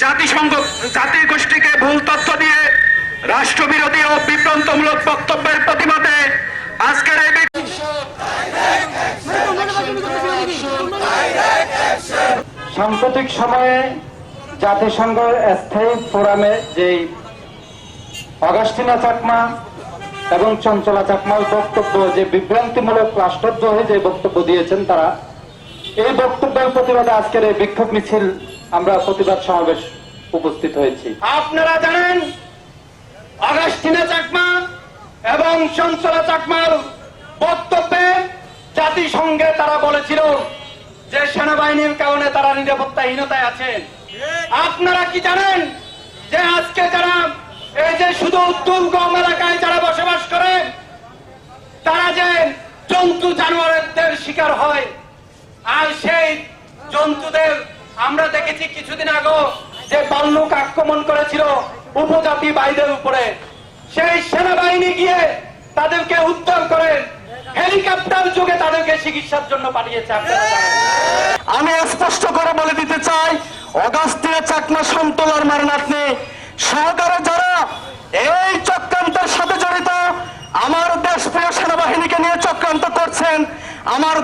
জাতিসংঘ জাতিগোষ্ঠীকে ভুল তথ্য দিয়ে রাষ্ট্রবিরোধী ও বিভ্রান্তমূলক বক্তব্যের প্রতিবাদে আজকের এই সাম্প্রতিক সময়ে জাতিসংঘ স্থায়ী ফোরামে যে অগাস্টিনা চাকমা এবং চঞ্চলা চাকমার বক্তব্য, যে বিভ্রান্তিমূলক রাষ্ট্রদ্রোহী যে বক্তব্য দিয়েছেন তারা, এই বক্তব্যের প্রতিবাদে আজকের এই বিক্ষোভ মিছিল আমরা প্রতিবাদ সমাবেশ উপস্থিত হয়েছি। আপনারা জানেন অগাস্টিনা চাকমা এবং চঞ্চলা চাকমার বক্তব্যে জাতিসংঘে তারা বলেছিল যে সেনাবাহিনীর কারণে তারা নিরাপত্তাহীনতায় আছেন। আপনারা কি জানেন যে আজকে যারা এই যে শুধু দুর্গম এলাকায় যারা বসবাস করে তারা যে জন্তু জানোয়ারদের শিকার হয়, আর সেই জন্তুদের আমরা দেখেছি কিছুদিন আগে যে ভাল্লুক আক্রমণ করেছিল উপজাতি ভাইদের উপরে, সেই সেনাবাহিনী গিয়ে তাদেরকে উদ্ধার করে হেলিকপ্টার যোগে তাদেরকে চিকিৎসার জন্য পাঠিয়েছে। আপনারা জানেন। আমি স্পষ্ট করে বলে দিতে চাই, অগাস্টিনা চাকমা সন্তলার মারনাথনে সহকারে যারা এই চক্রান্তের সাথে জড়িত, আমার দেশপ্রিয় সেনাবাহিনীকে নিয়ে চক্রান্ত করছেন, আমার